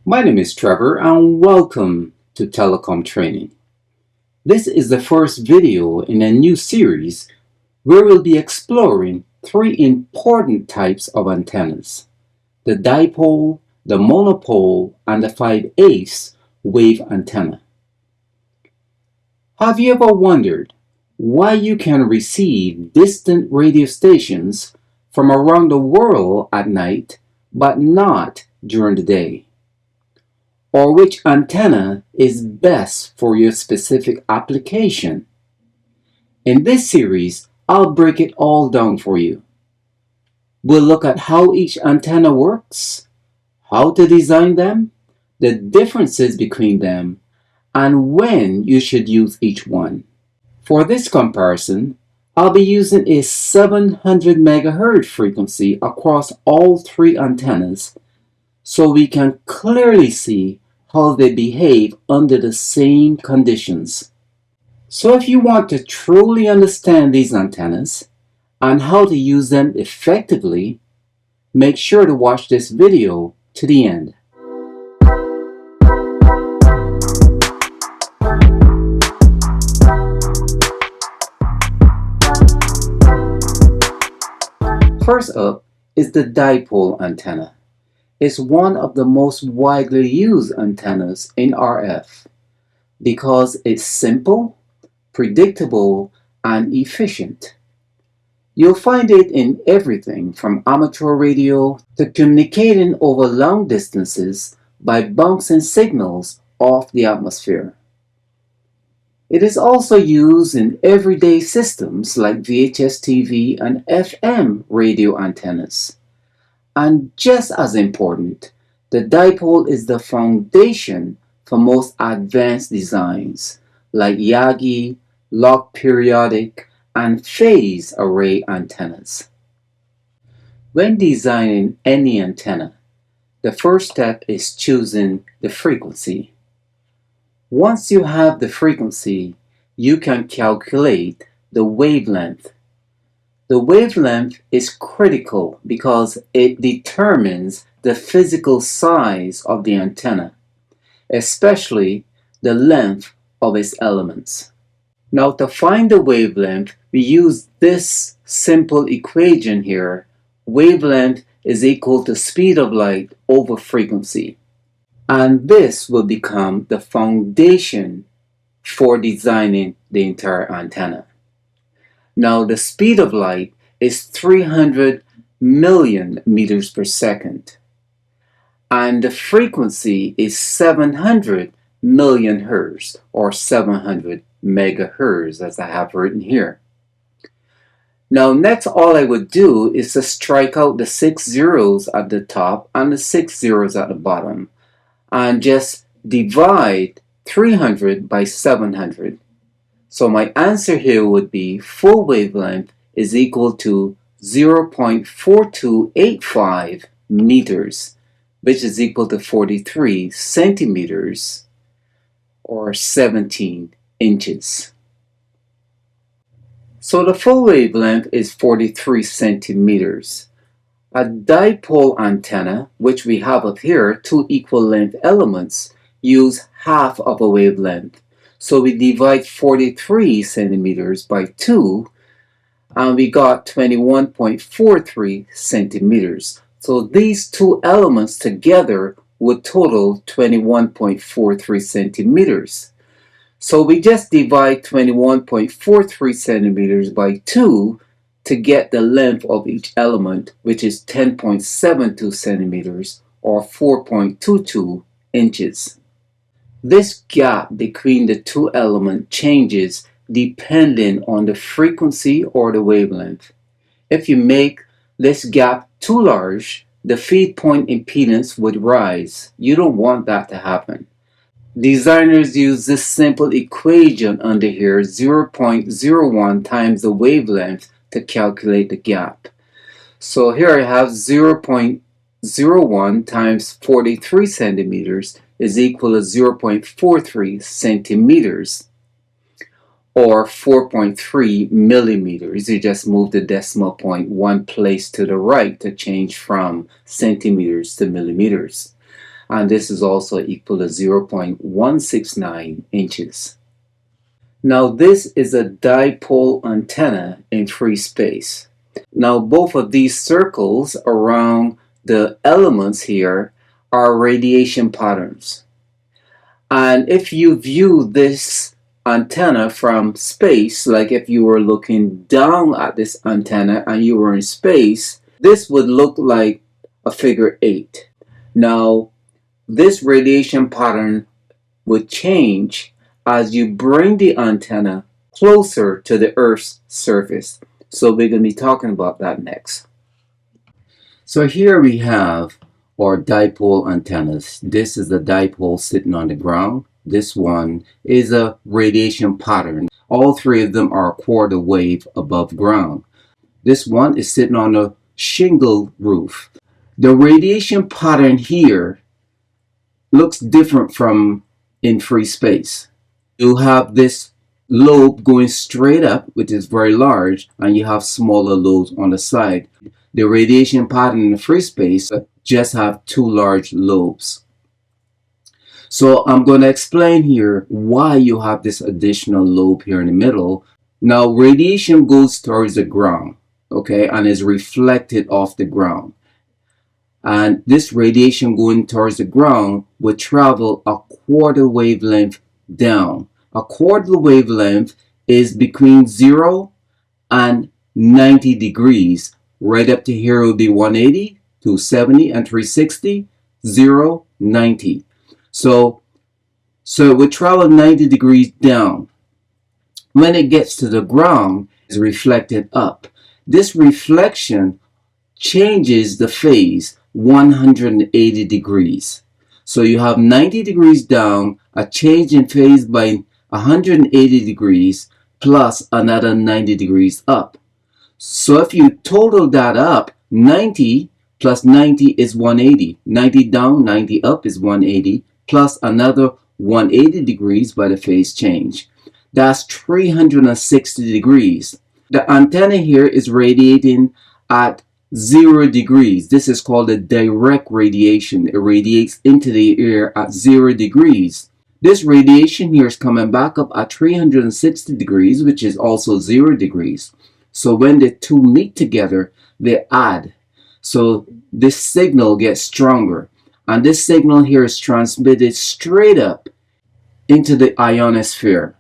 My name is Trevor and welcome to Telecom Training. This is the first video in a new series where we'll be exploring three important types of antennas: the dipole, the monopole, and the 5/8 wave antenna. Have you ever wondered why you can receive distant radio stations from around the world at night but not during the day? Or which antenna is best for your specific application? In this series, I'll break it all down for you. We'll look at how each antenna works, how to design them, the differences between them, and when you should use each one. For this comparison, I'll be using a 700 MHz frequency across all three antennas so we can clearly see how they behave under the same conditions. So if you want to truly understand these antennas and how to use them effectively, make sure to watch this video to the end. First up is the dipole antenna. It's one of the most widely used antennas in RF because it's simple, predictable, and efficient. You'll find it in everything from amateur radio to communicating over long distances by bouncing signals off the atmosphere. It is also used in everyday systems like VHS TV and FM radio antennas. And just as important, the dipole is the foundation for most advanced designs like Yagi, log periodic, and phase array antennas. When designing any antenna, the first step is choosing the frequency. Once you have the frequency, you can calculate the wavelength. The wavelength is critical because it determines the physical size of the antenna, especially the length of its elements. Now, to find the wavelength, we use this simple equation here. Wavelength is equal to speed of light over frequency. And this will become the foundation for designing the entire antenna. Now, the speed of light is 300 million meters per second, and the frequency is 700 million hertz, or 700 megahertz, as I have written here. Now, next, all I would do is to strike out the 6 zeros at the top and the 6 zeros at the bottom, and just divide 300 by 700. So my answer here would be full wavelength is equal to 0.4285 meters, which is equal to 43 centimeters or 17 inches. So the full wavelength is 43 centimeters. A dipole antenna, which we have up here, two equal length elements, use half of a wavelength. So we divide 43 centimeters by 2, and we got 21.43 centimeters. So these two elements together would total 21.43 centimeters. So we just divide 21.43 centimeters by 2 to get the length of each element, which is 10.72 centimeters or 4.22 inches. This gap between the two elements changes depending on the frequency or the wavelength. If you make this gap too large, the feed point impedance would rise. You don't want that to happen. Designers use this simple equation under here, 0.01 times the wavelength, to calculate the gap. So here I have 0.01 times 43 centimeters is equal to 0.43 centimeters or 4.3 millimeters. You just move the decimal point one place to the right to change from centimeters to millimeters. and this is also equal to 0.169 inches. Now this is a dipole antenna in free space. Now both of these circles around the elements here are radiation patterns. And if you view this antenna from space, like if you were looking down at this antenna and you were in space, this would look like a figure 8. Now this radiation pattern would change as you bring the antenna closer to the Earth's surface. So we're going to be talking about that next. So here we have our dipole antennas. This is a dipole sitting on the ground. This one is a radiation pattern. All three of them are a quarter wave above ground. This one is sitting on a shingle roof. The radiation pattern here looks different from in free space. You have this lobe going straight up, which is very large, and you have smaller lobes on the side. The radiation pattern in free space just have two large lobes. So I'm going to explain here why you have this additional lobe here in the middle. Now radiation goes towards the ground, okay, and is reflected off the ground. And this radiation going towards the ground would travel a quarter wavelength down. A quarter wavelength is between 0 and 90 degrees. Right up to here will be 180, 270, and 360, 0, 90. So it would travel 90 degrees down. When it gets to the ground, it's reflected up. This reflection changes the phase 180 degrees. So you have 90 degrees down, a change in phase by 180 degrees plus another 90 degrees up. So if you total that up, 90 plus 90 is 180. 90 down, 90 up is 180 plus another 180 degrees by the phase change. That's 360 degrees. The antenna here is radiating at 0 degrees. This is called a direct radiation. It radiates into the air at 0 degrees. This radiation here is coming back up at 360 degrees, which is also 0 degrees. So when the two meet together, they add. So this signal gets stronger. And this signal here is transmitted straight up into the ionosphere.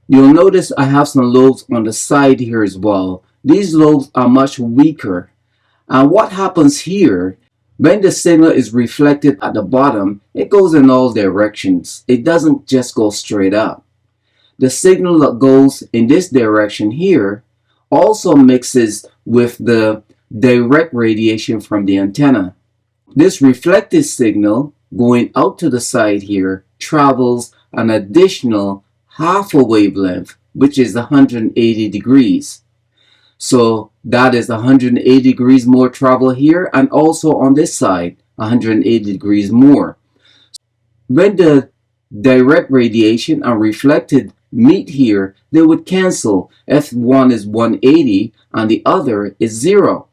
You'll notice I have some lobes on the side here as well. These lobes are much weaker. And what happens here, when the signal is reflected at the bottom, it goes in all directions. It doesn't just go straight up. The signal that goes in this direction here also mixes with the direct radiation from the antenna. This reflected signal going out to the side here travels an additional half a wavelength, which is 180 degrees. So that is 180 degrees more travel here, and also on this side 180 degrees more. When the direct radiation and reflected meet here, they would cancel. If one is 180 and the other is 0.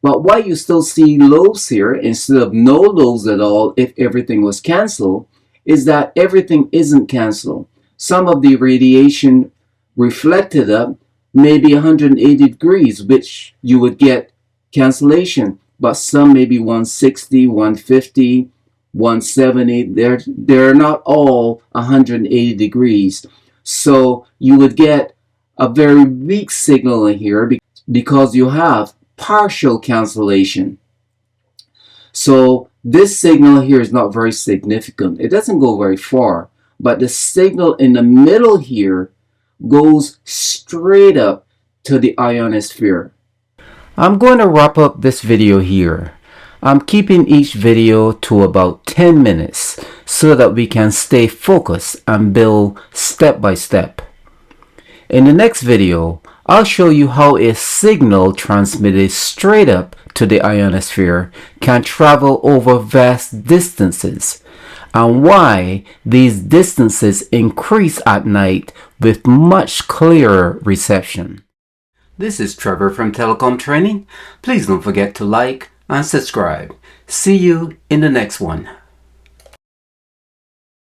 But why you still see lobes here instead of no lobes at all if everything was canceled is that everything isn't canceled. Some of the radiation reflected up maybe 180 degrees, which you would get cancellation, but some maybe 160, 150, 170. They're not all 180 degrees. So you would get a very weak signal in here because you have partial cancellation. So this signal here is not very significant. It doesn't go very far, but the signal in the middle here goes straight up to the ionosphere. I'm going to wrap up this video here. I'm keeping each video to about 10 minutes so that we can stay focused and build step by step. In the next video, I'll show you how a signal transmitted straight up to the ionosphere can travel over vast distances, and why these distances increase at night with much clearer reception. This is Trevor from Telecom Training. Please don't forget to like and subscribe. See you in the next one.